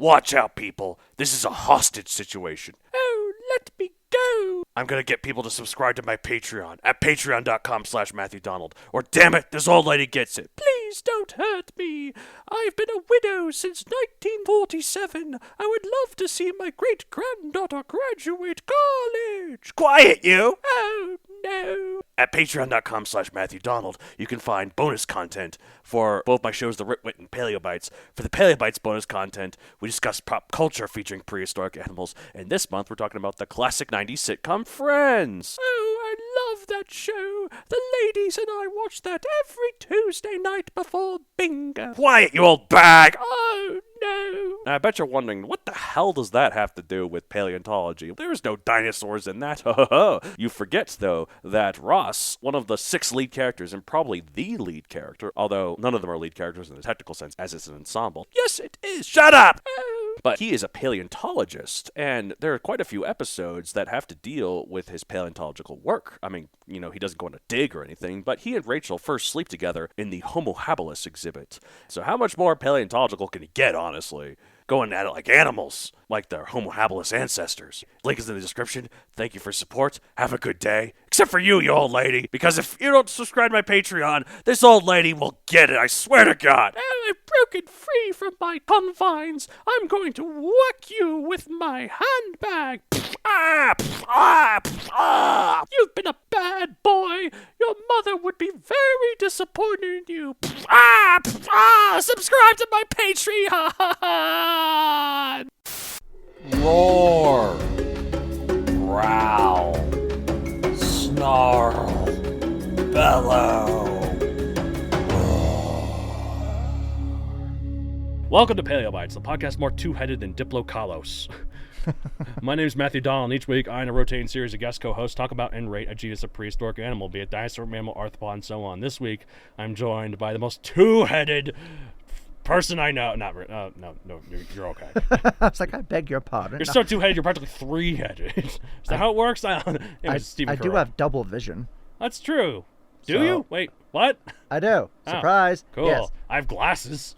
Watch out, people. This is a hostage situation. Oh, let me go. I'm gonna get people to subscribe to my Patreon at patreon.com/MatthewDonald. Or damn it, this old lady gets it. Please don't hurt me. I've been a widow since 1947. I would love to see my great-granddaughter graduate college. Quiet, you! Oh, no. At patreon.com/MatthewDonald, you can find bonus content for both my shows, The Ritwit and Paleobites. For the Paleobites bonus content, we discuss pop culture featuring prehistoric animals, and this month we're talking about the classic 90s sitcom Friends. Oh, I love that show. The ladies and I watch that every Tuesday night before bingo. Quiet, you old bag! Oh, no. Now, I bet you're wondering, what the hell does that have to do with paleontology? There's no dinosaurs in that. You forget, though, that Ross, one of the 6 lead characters, and probably the lead character, although none of them are lead characters in the technical sense, as it's an ensemble. Yes, it is. Shut up! But he is a paleontologist, and there are quite a few episodes that have to deal with his paleontological work. I mean, he doesn't go on a dig or anything, but he and Rachel first sleep together in the Homo habilis exhibit. So how much more paleontological can he get, honestly? Going at it like animals, like their Homo habilis ancestors. Link is in the description. Thank you for support. Have a good day. Except for you old lady, because if you don't subscribe to my Patreon, this old lady will get it, I swear to God. I've broken free from my confines. I'm going to whack you with my handbag. You've been a bad boy. Your mother would be very disappointed in you. Subscribe to my Patreon. Roar, growl, snarl, bellow. Welcome to Paleobites, the podcast more two-headed than Diplocalos. My name is Matthew Donald, and each week I and a rotating series of guest co-hosts talk about and rate a genus of prehistoric animal, be it dinosaur, mammal, arthropod, and so on. This week, I'm joined by the most two-headed person I know. No, you're okay. I was like, I beg your pardon. You're so two-headed, you're practically three-headed. Is that how it works? I Stephen Curro. do have double vision. That's true. Do you? Wait, what? I do. Surprise. Cool. Yes. I have glasses.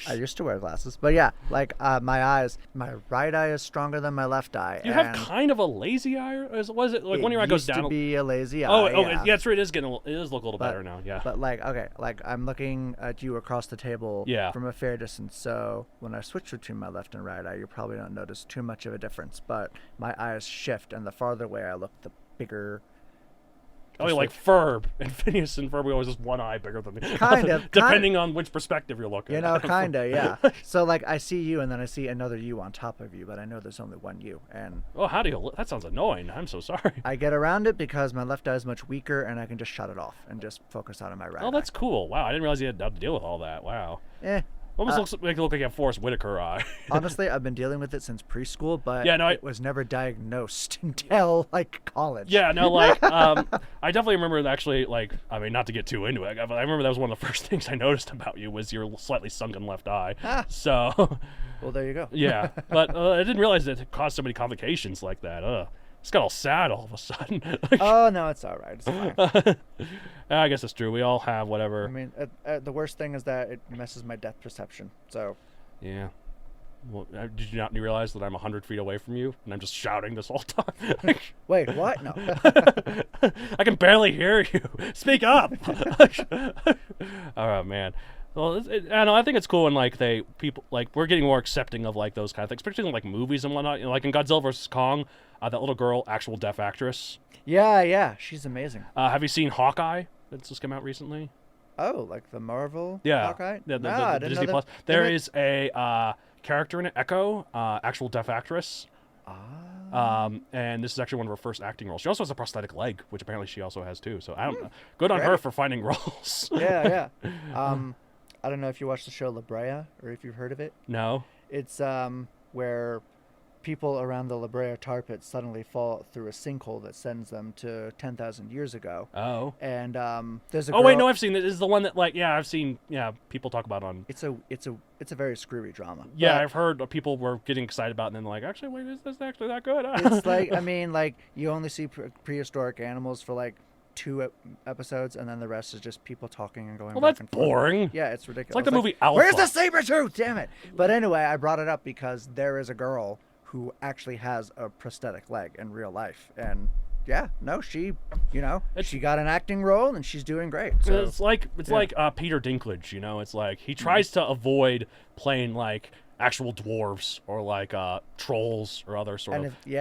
I used to wear glasses. But yeah, like my right eye is stronger than my left eye. You have kind of a lazy eye? Or was it like one of your eye goes down? It used to be a lazy eye. Yeah, that's right. It does look a little better now, yeah. But like I'm looking at you across the table from a fair distance. So when I switch between my left and right eye, you probably don't notice too much of a difference. But my eyes shift, and the farther away I look, the bigger. Oh, like Ferb. And Phineas and Ferb, we always just one eye bigger than the Kind of. Depending on which perspective you're looking at. Kind of, yeah. So, like, I see you, and then I see another you on top of you, but I know there's only one you. And oh, how do you... That sounds annoying. I'm so sorry. I get around it because my left eye is much weaker, and I can just shut it off and just focus out on my right eye. Oh, that's cool. Wow, I didn't realize you had to deal with all that. Wow. Almost looks like you look like you have Forrest Whitaker eye. Honestly, I've been dealing with it since preschool, but it was never diagnosed until, like, college. Yeah, no, like, I definitely remember actually, like, I mean, not to get too into it, but I remember that was one of the first things I noticed about you was your slightly sunken left eye. So. Well, there you go. Yeah, but I didn't realize that it caused so many complications like that. It's got all sad all of a sudden. Oh, no, it's all right. It's fine. I guess it's true. We all have whatever. I mean, the worst thing is that it messes my depth perception, so. Yeah. Well, did you not realize that I'm 100 feet away from you, and I'm just shouting this whole time? Wait, what? No. I can barely hear you. Speak up! Oh, man. Well, I think it's cool when we're getting more accepting of like those kind of things, especially in like movies and whatnot. Like in Godzilla vs. Kong, that little girl, actual deaf actress. Yeah, she's amazing. Have you seen Hawkeye? That's just come out recently. Oh, like the Marvel Yeah, Hawkeye? the Disney Plus. There is a character in it, Echo, actual deaf actress. And this is actually one of her first acting roles. She also has a prosthetic leg, which apparently she also has too. So I don't know. Good on her for finding roles. Yeah. I don't know if you watched the show La Brea or if you've heard of it. No. It's where people around the La Brea tar pit suddenly fall through a sinkhole that sends them to 10,000 years ago. Oh. And there's a girl... Oh wait, no, I've seen it. This is the one that I've seen people talk about on. It's a very screwy drama. Yeah, I've heard people were getting excited about it and then like, actually, wait, is this actually that good? It's like, I mean, like you only see prehistoric animals for like 2 episodes, and then the rest is just people talking and going Well, back that's and forth. boring. Yeah, it's ridiculous. It's like the movie Alpha. Where's the saber-tooth? Damn it. But anyway, I brought it up because there is a girl who actually has a prosthetic leg in real life. And yeah, no, she got an acting role and she's doing great. So, it's like Peter Dinklage, it's like he tries to avoid playing like actual dwarves or like trolls or other sort of he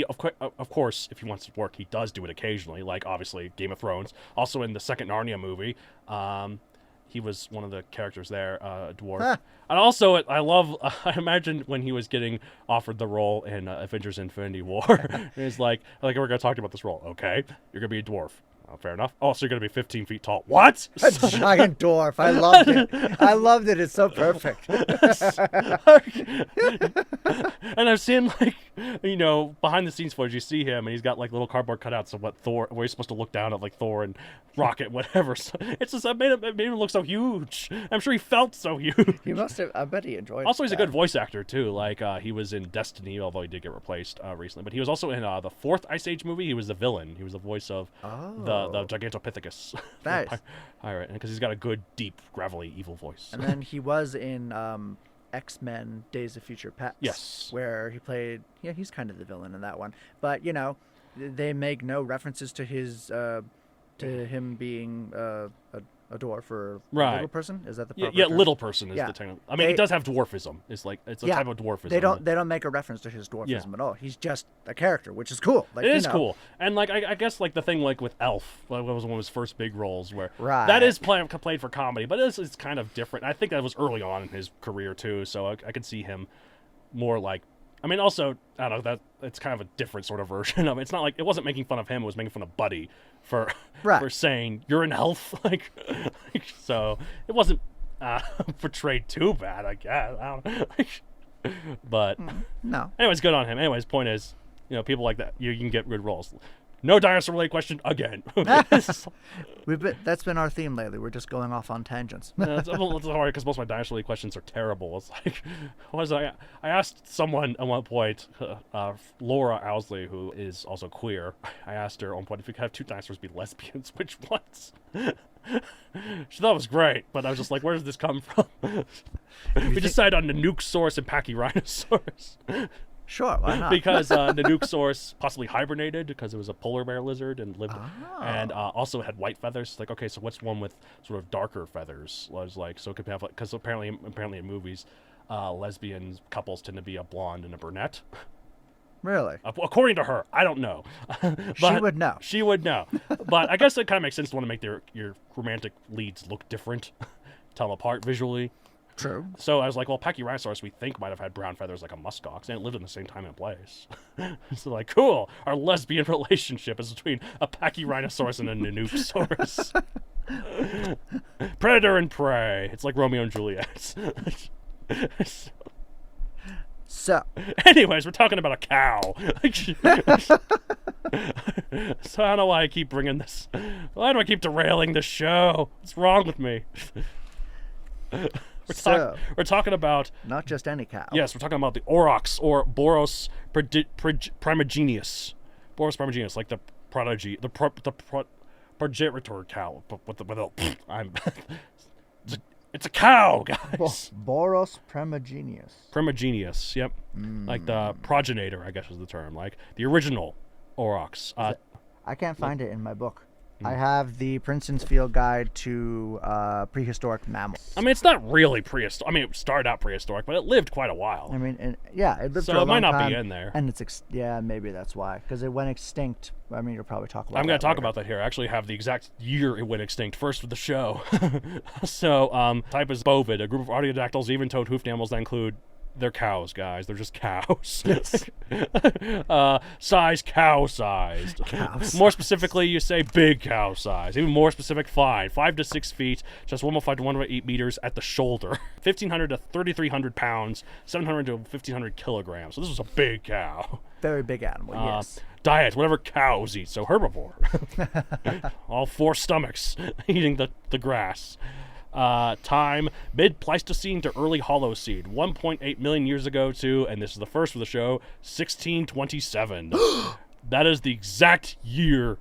of course if he wants to work he does do it occasionally, like obviously Game of Thrones, also in the second Narnia movie he was one of the characters there, dwarf. And also I imagine when he was getting offered the role in Avengers Infinity War it's like we're gonna talk to you about this role. Okay, you're gonna be a dwarf. Oh, fair enough. Oh, so you're going to be 15 feet tall. What? A giant dwarf. I loved it. I loved it. It's so perfect. And I've seen, like, behind the scenes footage, you see him, and he's got, like, little cardboard cutouts of where he's supposed to look down at, like, Thor and Rocket, whatever. So it's just, it made him look so huge. I'm sure he felt so huge. He must have, I bet he enjoyed it. Also, he's a good voice actor, too. Like, he was in Destiny, although he did get replaced recently. But he was also in the fourth Ice Age movie. He was the villain. He was the voice of the Gigantopithecus. Nice. Pirate, because he's got a good, deep, gravelly, evil voice. And then he was in X-Men Days of Future Past. Yes. Where he played, he's kind of the villain in that one. But, they make no references to him being a dwarf or a little person. Is that the proper term? Little person is the term. I mean, he does have dwarfism. It's like it's a type of dwarfism. They don't make a reference to his dwarfism at all. He's just a character, which is cool. Like, it is cool. And like I guess like the thing like with Elf, like, was one of his first big roles where that is played for comedy, but it's kind of different. I think that was early on in his career too, so I could see him more like. I mean, also, I don't know, that it's kind of a different sort of version of it. It's not like, it wasn't making fun of him, it was making fun of Buddy for saying, you're an elf. So, it wasn't portrayed too bad, I guess. I don't know. But, no. Anyways, good on him. Anyways, point is, people like that, you can get good roles. No dinosaur-related question again. That's been our theme lately. We're just going off on tangents. It's hard because most of my dinosaur-related questions are terrible. It's like, I asked someone at one point, Laura Owsley, who is also queer. I asked her at one point if you could have 2 dinosaurs be lesbians, which ones? She thought it was great, but I was just like, where does this come from? We decided on the Nukesaurus and Pachyrhinosaurus. Sure, why not? Because Nanuqsaurus possibly hibernated because it was a polar bear lizard and lived, and also had white feathers. Like, okay, so what's one with sort of darker feathers? Was like, so it could have because apparently in movies, lesbian couples tend to be a blonde and a brunette. Really? According to her, I don't know. She would know. She would know. But I guess it kind of makes sense to want to make your romantic leads look different, tell them apart visually. True. So I was like, well, Pachyrhinosaurus we think might have had brown feathers like a muskox, and it lived in the same time and place. So like, cool, our lesbian relationship is between a Pachyrhinosaurus and a Nanuqsaurus. Predator and prey. It's like Romeo and Juliet. So. Anyways, we're talking about a cow. So I don't know why I keep bringing this. Why do I keep derailing the show? What's wrong with me? We're talking about... Not just any cow. Yes, we're talking about the Aurochs, or Boros primigenius. Boros primigenius, like the prodigy, the progenitor cow. It's a cow, guys. Boros primigenius. Primigenius, yep. Like the progenitor, I guess is the term. Like the original Aurochs. I can't find it in my book. I have the Princeton's Field Guide to Prehistoric Mammals. I mean, it's not really prehistoric. I mean, it started out prehistoric, but it lived quite a while. I mean, it lived for a long time. So it might not be in there. And maybe that's why. Because it went extinct. I mean, you'll probably talk about that. I'm going to talk about that here. I actually have the exact year it went extinct first for the show. So, type is bovid, a group of artiodactyls, even-toed hoofed animals that include... They're cows, guys. They're just cows. Yes. Size, cow-sized. More specifically, you say big cow size. Even more specific, 5 to 6 feet, just 1.5 to 1.8 meters at the shoulder. 1,500 to 3,300 pounds, 700 to 1,500 kilograms. So this was a big cow. Very big animal, yes. Diet, whatever cows eat, so herbivore. All 4 stomachs eating the grass. Time, mid-Pleistocene to early Holocene, 1.8 million years ago to, and this is the first for the show, 1627. That is the exact year.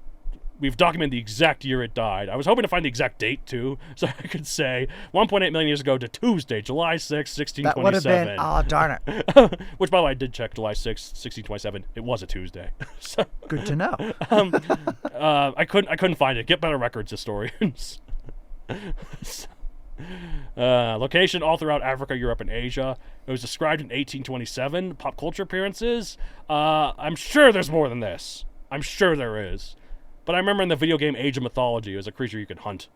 We've documented the exact year it died. I was hoping to find the exact date, too, so I could say 1.8 million years ago to Tuesday, July 6, 1627. That would have been, darn it. Which, by the way, I did check July 6, 1627. It was a Tuesday. So, good to know. I couldn't find it. Get better records, historians. Location all throughout Africa, Europe, and Asia. It was described in 1827. Pop culture appearances. I'm sure there's more than this. I'm sure there is. But I remember in the video game Age of Mythology, it was a creature you could hunt.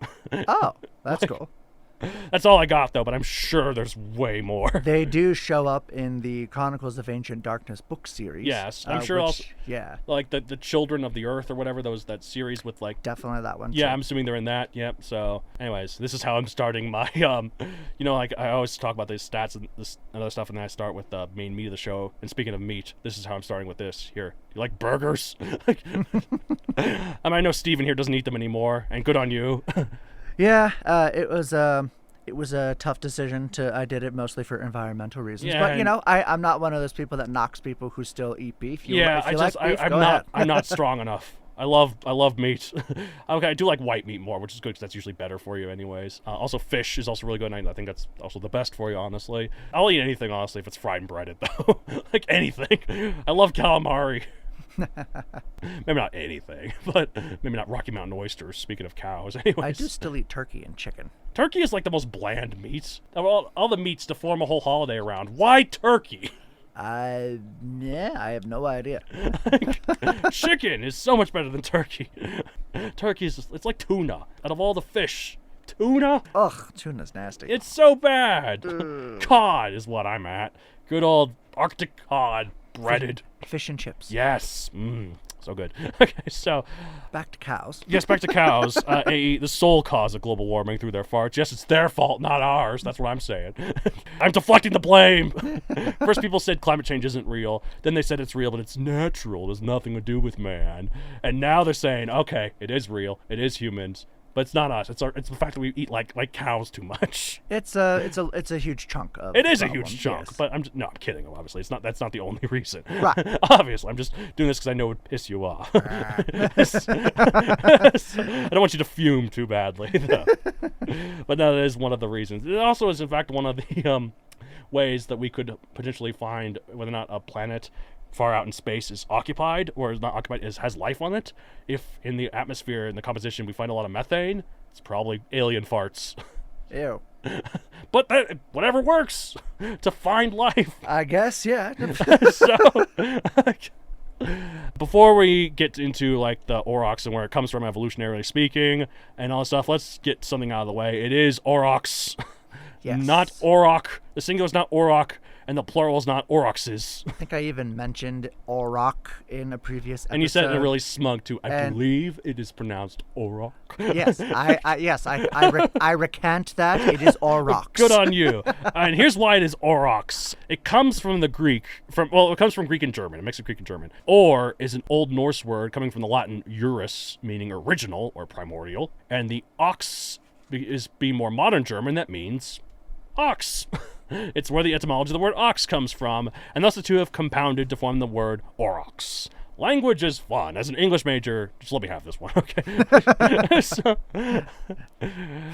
Oh, that's cool. That's all I got, though, but I'm sure there's way more. They do show up in the Chronicles of Ancient Darkness book series. Yes, I'm sure also, yeah. Like the Children of the Earth or whatever, that series with like... Definitely that one. Yeah, too. I'm assuming they're in that, yep. So, anyways, this is how I'm starting my, like I always talk about these stats and this and other stuff, and then I start with the main meat of the show. And speaking of meat, this is how I'm starting with this. Here, you like burgers? I know Stephen here doesn't eat them anymore, and good on you. Yeah, it was a tough decision. I did it mostly for environmental reasons. Yeah, but I'm not one of those people that knocks people who still eat beef. I'm not strong enough. I love meat. Okay, I do like white meat more, which is good because that's usually better for you anyways. Also, fish is also really good, and I think that's also the best for you, honestly. I'll eat anything, honestly, if it's fried and breaded, though. Like anything. I love calamari. Maybe not anything, but maybe not Rocky Mountain oysters, speaking of cows. Anyways. I do still eat turkey and chicken. Turkey is like the most bland meat. Of all the meats to form a whole holiday around. Why turkey? I have no idea. Chicken is so much better than turkey. Turkey is it's like tuna. Out of all the fish, tuna? Ugh, tuna's nasty. It's so bad. Cod is what I'm at. Good old Arctic cod. Breaded. Fish and chips. Yes. So good. Okay, so... Back to cows. Yes, back to cows. The sole cause of global warming through their farts. Yes, it's their fault, not ours. That's what I'm saying. I'm deflecting the blame. First people said climate change isn't real. Then they said it's real, but it's natural. It has nothing to do with man. And now they're saying, okay, it is real. It is humans. But it's not us. It's the fact that we eat like cows too much. It's a huge chunk of. It is a huge chunk, yes. But I'm kidding. Obviously, that's not the only reason. Right. Obviously, I'm just doing this because I know it would piss you off. I don't want you to fume too badly, though. But no, that is one of the reasons. It also is, in fact, one of the ways that we could potentially find whether or not a planet far out in space is occupied or is not occupied, has life on it. If in the atmosphere and the composition we find a lot of methane, it's probably alien farts. Ew. But whatever works to find life. I guess, yeah. So, before we get into like the Aurochs and where it comes from evolutionarily speaking and all that stuff, let's get something out of the way. It is Aurochs. Yes. Not Auroch. The singular is not Auroch, and the plural is not Aurochses. I think I even mentioned Auroch in a previous episode. And you said it in a really smug too. I believe it is pronounced Auroch. Yes, I recant that. It is Aurochs. Good on you. And here's why it is Aurochs. It comes from the Greek. It comes from Greek and German. A mix of Greek and German. Or is an Old Norse word coming from the Latin urus, meaning original or primordial, and the ox is being more modern German. That means ox. It's where the etymology of the word ox comes from, and thus the two have compounded to form the word aurochs. Language is fun. As an English major, just let me have this one, okay?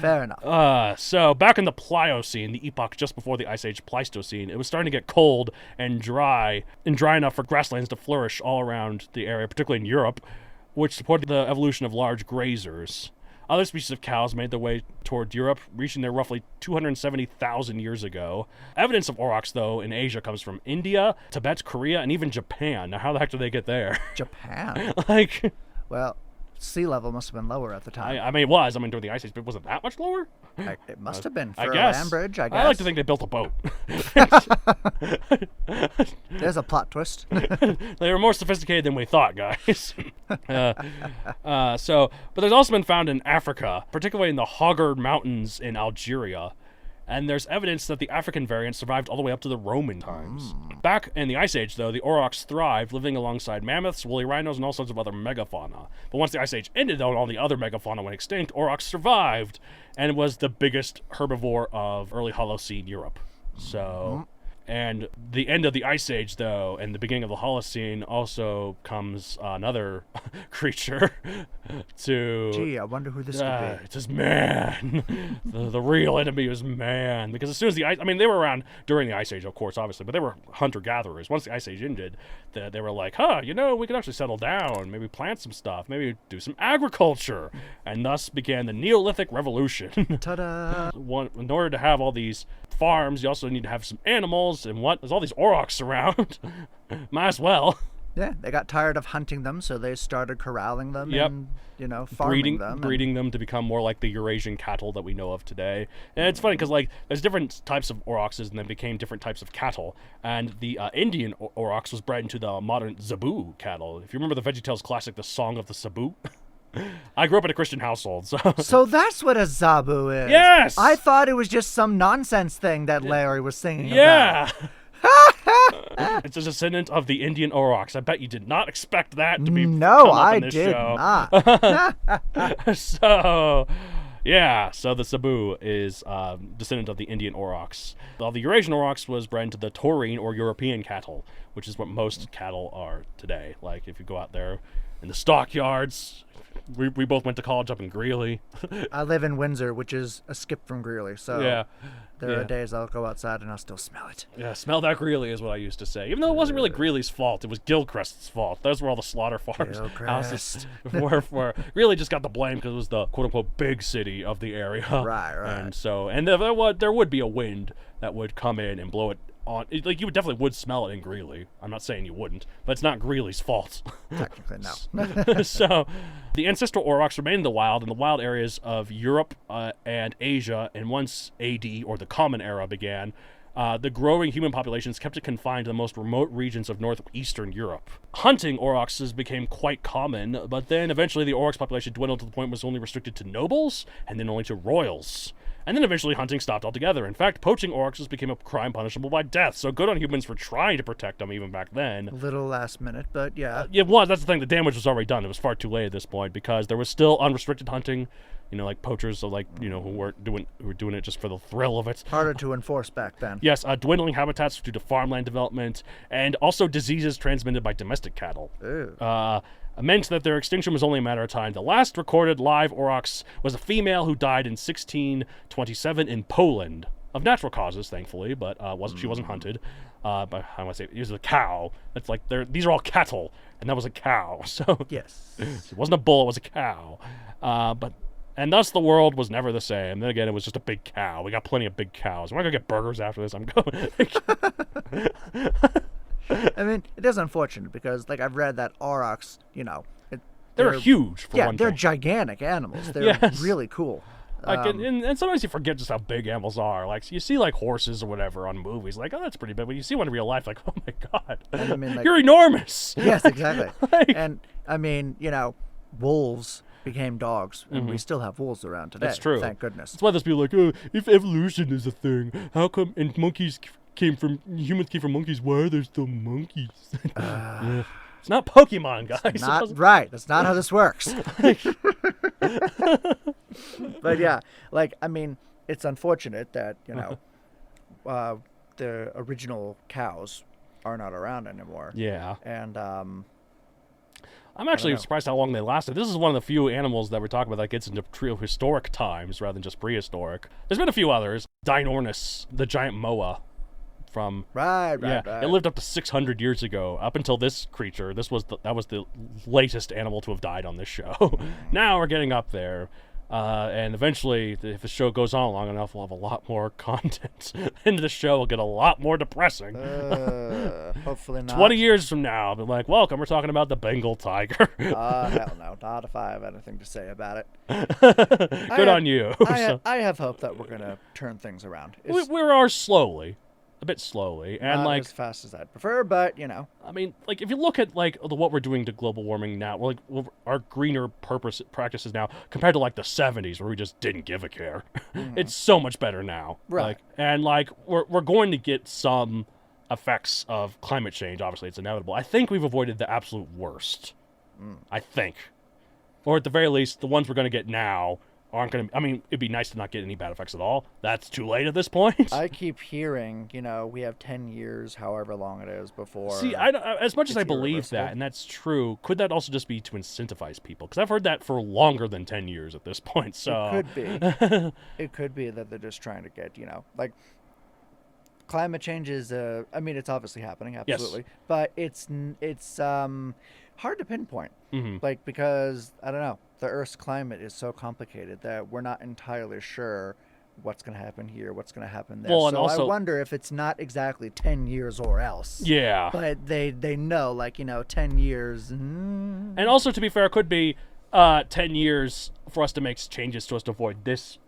Fair enough. So back in the Pliocene, the epoch just before the Ice Age Pleistocene, it was starting to get cold and dry enough for grasslands to flourish all around the area, particularly in Europe, which supported the evolution of large grazers. Other species of cows made their way toward Europe, reaching there roughly 270,000 years ago. Evidence of aurochs, though, in Asia comes from India, Tibet, Korea, and even Japan. Now, how the heck did they get there? Japan? Well, sea level must have been lower at the time. I mean, it was. During the Ice Age, but was it that much lower? It must have been for a land bridge, I guess. I like to think they built a boat. There's a plot twist. They were more sophisticated than we thought, guys. But there's also been found in Africa, particularly in the Hoggar Mountains in Algeria. And there's evidence that the African variant survived all the way up to the Roman times. Back in the Ice Age, though, the Aurochs thrived, living alongside mammoths, woolly rhinos, and all sorts of other megafauna. But once the Ice Age ended, though, and all the other megafauna went extinct, Aurochs survived, and was the biggest herbivore of early Holocene Europe. So, And the end of the Ice Age, though, and the beginning of the Holocene also comes another creature to... Gee, I wonder who this could be. It's just man. the real enemy is man. Because as soon as the ice... I mean, they were around during the Ice Age, of course, obviously, but they were hunter-gatherers. Once the Ice Age ended, they were like, we can actually settle down, maybe plant some stuff, maybe do some agriculture. And thus began the Neolithic Revolution. Ta-da! In order to have all these farms, you also need to have some animals, and there's all these Aurochs around. Might as well. Yeah, they got tired of hunting them, so they started corralling them and, farming them. Breeding them to become more like the Eurasian cattle that we know of today. And it's funny because, there's different types of Aurochs, and then became different types of cattle. And the Indian Aurochs was bred into the modern Zebu cattle. If you remember the VeggieTales classic, The Song of the Zebu. I grew up in a Christian household, so... So that's what a Zabu is. Yes! I thought it was just some nonsense thing that Larry was singing about. Yeah! It's a descendant of the Indian Aurochs. I bet you did not expect that to be No, I in this did show. not. So the Zebu is descendant of the Indian Aurochs. While the Eurasian Aurochs was bred into the Taurine or European cattle, which is what most cattle are today. Like, if you go out there in the stockyards... We both went to college up in Greeley. I live in Windsor, which is a skip from Greeley, so there are days I'll go outside and I'll still smell it. Yeah, smell that Greeley is what I used to say. Even though it wasn't really Greeley's fault, it was Gilchrist's fault. Those were all the slaughter farms. Houses were Greeley just got the blame because it was the quote-unquote big city of the area. Right. And there would be a wind that would come in and blow it on. You would smell it in Greeley. I'm not saying you wouldn't, but it's not Greeley's fault. Technically, no. So, the ancestral Aurochs remain in the wild areas of Europe and Asia, and once AD, or the Common Era, began, the growing human populations kept it confined to the most remote regions of northeastern Europe. Hunting Aurochs became quite common, but then eventually the Aurochs population dwindled to the point it was only restricted to nobles, and then only to royals. And then eventually hunting stopped altogether. In fact, poaching Aurochs became a crime punishable by death, so good on humans for trying to protect them even back then. A little last minute, but yeah. It was. That's the thing. The damage was already done. It was far too late at this point because there was still unrestricted hunting. Like poachers, so who were doing it just for the thrill of it. Harder to enforce back then. Yes, dwindling habitats due to farmland development, and also diseases transmitted by domestic cattle. Meant that their extinction was only a matter of time. The last recorded live Aurochs was a female who died in 1627 in Poland of natural causes, thankfully, but she wasn't hunted. But how do I say it? It was a cow. It's like these are all cattle, and that was a cow. So yes, it wasn't a bull; it was a cow. And thus the world was never the same. Then again, it was just a big cow. We got plenty of big cows. We're not gonna get burgers after this. I'm going. I mean, it is unfortunate because, I've read that Aurochs, they're huge. They're gigantic animals. They're really cool. And sometimes you forget just how big animals are. You see horses or whatever on movies, that's pretty big. But you see one in real life, oh my god, and I mean, you're enormous. Yes, exactly. And I mean, wolves became dogs, and we still have wolves around today. That's true. Thank goodness. That's why there's people if evolution is a thing, how come humans came from monkeys? Why are there still monkeys? It's not Pokemon, guys. Not right. That's not how this works. But yeah, I mean, it's unfortunate that the original cows are not around anymore. Yeah. And I'm actually surprised how long they lasted. This is one of the few animals that we're talking about that gets into historic times rather than just prehistoric. There's been a few others. Dinornis, the giant moa. Right. It lived up to 600 years ago. Up until this creature, that was the latest animal to have died on this show. Now we're getting up there. And eventually, if the show goes on long enough, we'll have a lot more content. And the show will get a lot more depressing. Hopefully not. 20 years from now, I'll be like, welcome, we're talking about the Bengal tiger. Hell no. Not if I have anything to say about it. Good on you. I have hope that we're going to turn things around. We are slowly. A bit slowly, and not as fast as I'd prefer, but I mean, if you look at what we're doing to global warming now, our greener practices now compared to the 70s where we just didn't give a care. It's so much better now, right? We're going to get some effects of climate change. Obviously, it's inevitable. I think we've avoided the absolute worst. I think, or at the very least, the ones we're going to get now aren't going to... I mean, it'd be nice to not get any bad effects at all. That's too late at this point. I keep hearing, we have 10 years, however long it is, before... See, as much as I believe that, and that's true, could that also just be to incentivize people? Because I've heard that for longer than 10 years at this point, so... It could be. It could be that they're just trying to get, like... Climate change is, it's obviously happening, absolutely. Yes. But it's hard to pinpoint. Mm-hmm. Like, because, I don't know, the Earth's climate is so complicated that we're not entirely sure what's going to happen here, what's going to happen there. Well, and so also, I wonder if it's not exactly 10 years or else. Yeah. But they know, 10 years. And also, to be fair, it could be 10 years for us to make changes to us to avoid this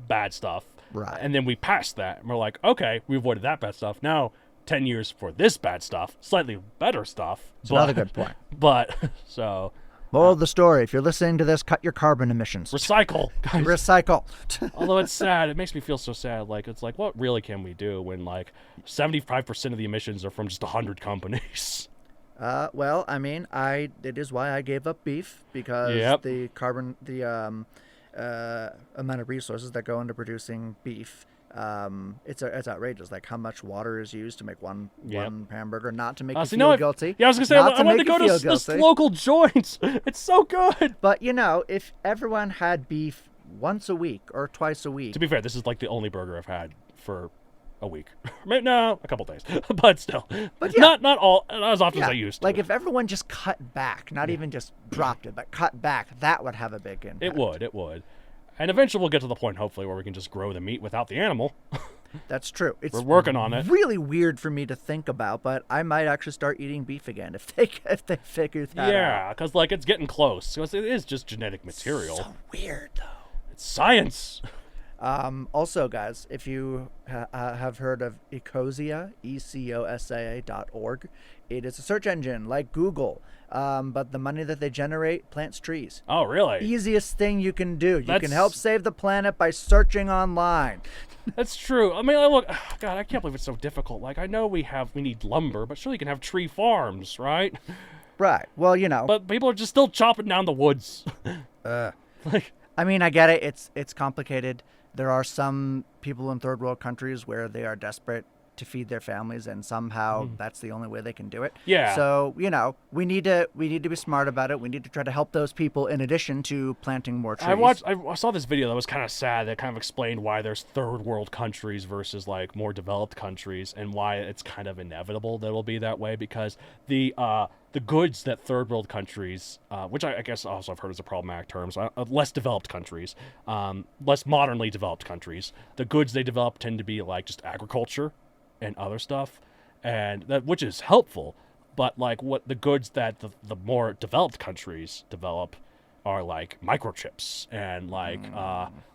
bad stuff. Right. And then we passed that, and we're like, okay, we avoided that bad stuff. Now, 10 years for this bad stuff, slightly better stuff. It's another good point. But, so... Moral of the story, if you're listening to this, cut your carbon emissions. Recycle. Guys. Recycle. Although it's sad. It makes me feel so sad. Like, it's like, what really can we do when, 75% of the emissions are from just 100 companies? Well, it is why I gave up beef, because the amount of resources that go into producing beef, it's outrageous. Like how much water is used to make one hamburger, not to make you feel guilty. Yeah, I was gonna say I wanted to go to this local joint. It's so good. But if everyone had beef once a week or twice a week. To be fair, this is like the only burger I've had for a week. No, a couple days, but still. But not as often as I used to. Like if everyone just cut back, not even just dropped it, but cut back, that would have a big impact. It would. And eventually we'll get to the point, hopefully, where we can just grow the meat without the animal. That's true. We're working on it. Really weird for me to think about, but I might actually start eating beef again if they figure that out. Yeah, because it's getting close. Because it is just genetic material. So weird, though. It's science. Also, guys, if you have heard of Ecosia, ECOSA.org, it is a search engine like Google, but the money that they generate plants trees. Oh, really? Easiest thing you can do. You can help save the planet by searching online. That's true. God, I can't believe it's so difficult. I know we need lumber, but surely you can have tree farms, right? Right. Well, But people are just still chopping down the woods. I get it. It's complicated. There are some people in third world countries where they are desperate to feed their families, and somehow that's the only way they can do it. Yeah. So, we need to be smart about it. We need to try to help those people in addition to planting more trees. I saw this video that was kind of sad that kind of explained why there's third world countries versus more developed countries, and why it's kind of inevitable that it'll be that way, because the goods that third world countries, which I guess also I've heard is a problematic term, so less developed countries, less modernly developed countries, the goods they develop tend to be just agriculture and other stuff, and which is helpful, but what the goods that the more developed countries develop are microchips and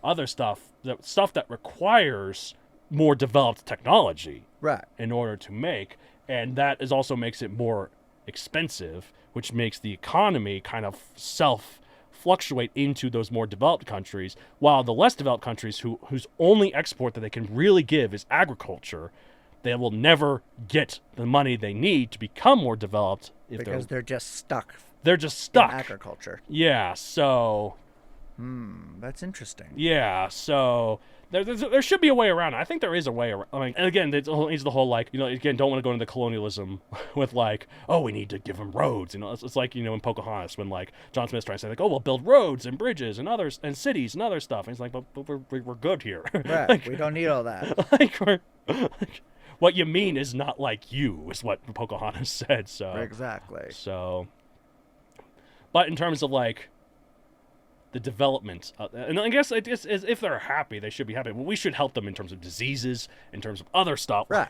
other stuff that requires more developed technology, right, in order to make, and that also makes it more expensive, which makes the economy kind of fluctuate into those more developed countries, while the less developed countries whose only export that they can really give is agriculture, they will never get the money they need to become more developed because they're just stuck. They're just stuck in agriculture. Yeah, so that's interesting. Yeah, so there should be a way around it. I think there is a way around. And again, it's the whole again, don't want to go into colonialism with we need to give them roads. It's like in Pocahontas when John Smith's trying to say we'll build roads and bridges and others and cities and other stuff. And he's but we're good here. Right. We don't need all that. What you mean is not like you, is what Pocahontas said. So exactly. So, but in terms of the development, and I guess if they're happy, they should be happy. Well, we should help them in terms of diseases, in terms of other stuff, right?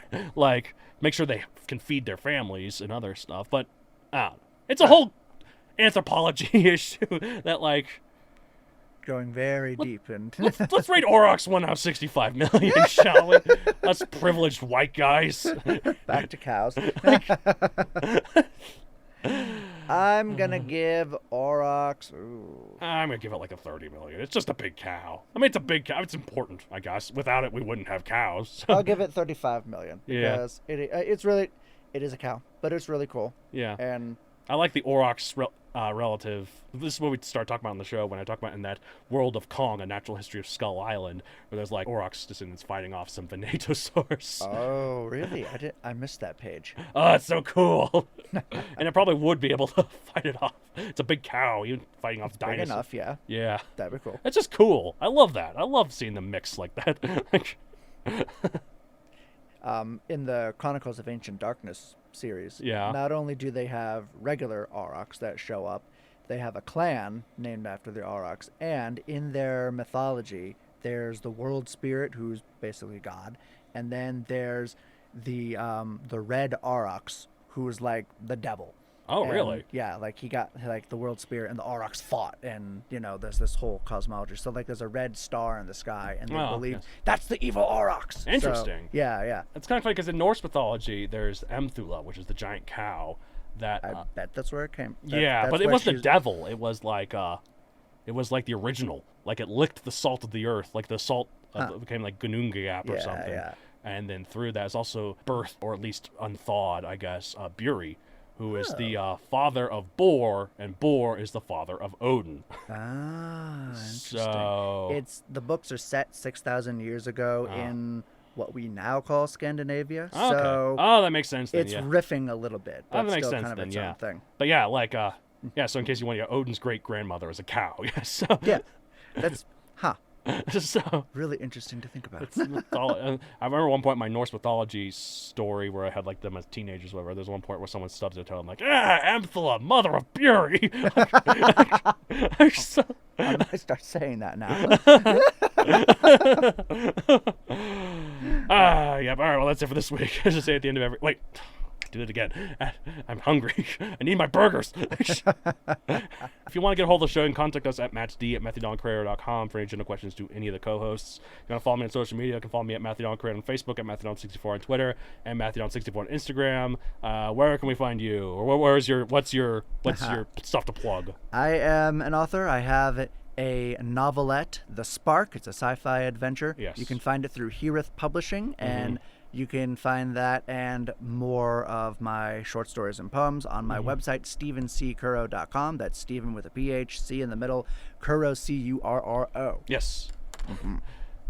Make sure they can feed their families and other stuff. But it's a whole anthropology issue that going very deep into. Let's rate Aurochs 1 out of 65 million, shall we? Us privileged white guys. Back to cows. I'm gonna give Aurochs. I'm gonna give it a 30 million. It's just a big cow. It's a big cow. It's important, I guess. Without it, we wouldn't have cows. I'll give it 35 million yeah. because it is a cow, but it's really cool. Yeah. And I like the Aurochs relative. This is what we start talking about on the show when I talk about in that World of Kong, A Natural History of Skull Island, where there's like Aurochs descendants fighting off some venatosaurs. Oh, really? I missed that page. Oh, it's so cool. And it probably would be able to fight it off. It's a big cow, even fighting off dinosaurs. Big enough, yeah. Yeah. That'd be cool. It's just cool. I love that. I love seeing them mix like that. In the Chronicles of Ancient Darkness series, Yeah. not only do they have regular Aurochs that show up, they have a clan named after the Aurochs, and in their mythology, there's the world spirit, who's basically God, and then there's the red Aurochs, who's like the devil. Oh, And, really? yeah, like he got like the world spirit, and the Aurochs fought, and there's this whole cosmology. So like there's a red star in the sky, and they believe yes. that's the evil Aurochs. Interesting. So, yeah. It's kind of funny because in Norse mythology, there's Emthula, which is the giant cow that. I bet that's where it came. Yeah, but it was the devil. It was like the original. Like it licked the salt of the earth, like the salt became like Gunungagap or something. Yeah. And then through that is also birthed, or at least unthawed, I guess, Buri, who is the father of Bor, and Bor is the father of Odin. Ah, interesting. So The books are set 6,000 years ago in what we now call Scandinavia. Okay. So that makes sense then, it's yeah. riffing a little bit, but That makes still sense kind of then, its yeah. own thing. But yeah, like, so in case you want to, Odin's great-grandmother is a cow, yes. So, Yeah, that's, so really interesting to think about. it's all, I remember one point in my Norse mythology story where I had like them as teenagers, or whatever. There's one point where someone stubs their toe. I'm like, Emthula, mother of Buri. I might start saying that now. Yeah. All right. Well, that's it for this week. I just say at the end of every. Wait. Do it again. I'm hungry. I need my burgers. If you want to get a hold of the show, you can contact us at matchd@matthewdoncarrero.com for any general questions to any of the co-hosts. If you want to follow me on social media, you can follow me at Matthew Don Carrero on Facebook, at MatthewDon64 on Twitter, and MatthewDon64 on Instagram. Where can we find you? Or what's your stuff to plug? I am an author. I have a novelette, The Spark. It's a sci-fi adventure. Yes. You can find it through Herith Publishing, and you can find that and more of my short stories and poems on my website, StephenCurro.com. That's Stephen with a PH, C in the middle, Curro, Curro. Yes.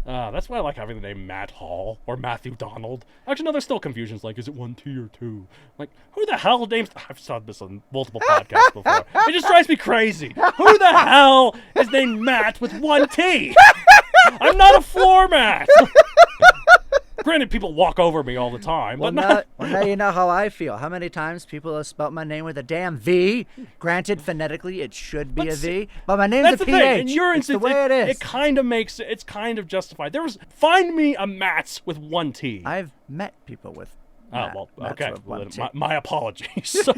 That's why I like having the name Matt Hall or Matthew Donald. Actually, no, there's still confusions. Like, is it 1 T or 2? Like, who the hell names... I've said this on multiple podcasts before. It just drives me crazy. Who the hell is named Matt with 1 T? I'm not a floor mat. Granted, people walk over me all the time. Well, now you know how I feel. How many times people have spelt my name with a damn V? Granted, phonetically, it should be a V, but my name's a PH. Thing. In your it's instance, the way it is. It kind of makes it's kind of justified. Find me a Matts with 1 T. I've met people with Matts okay. with 1 T. My apologies.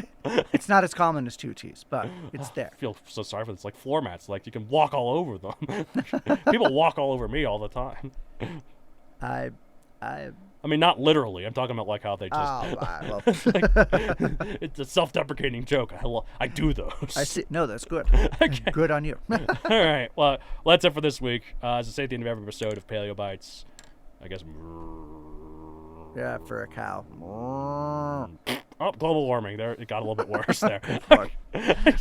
It's not as common as 2 T's, but it's there. I feel so sorry for this. Like floor mats, like you can walk all over them. People walk all over me all the time. I mean, not literally. I'm talking about like how they just. Oh, right. Well, it's a self-deprecating joke. I do those. I see. No, that's good. Okay. Good on you. All right. Well, that's it for this week. As I say at the end of every episode of Paleo Bites, I guess. Yeah, for a cow. Oh, global warming. There, it got a little bit worse there.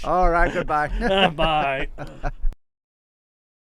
All right. Goodbye. Bye.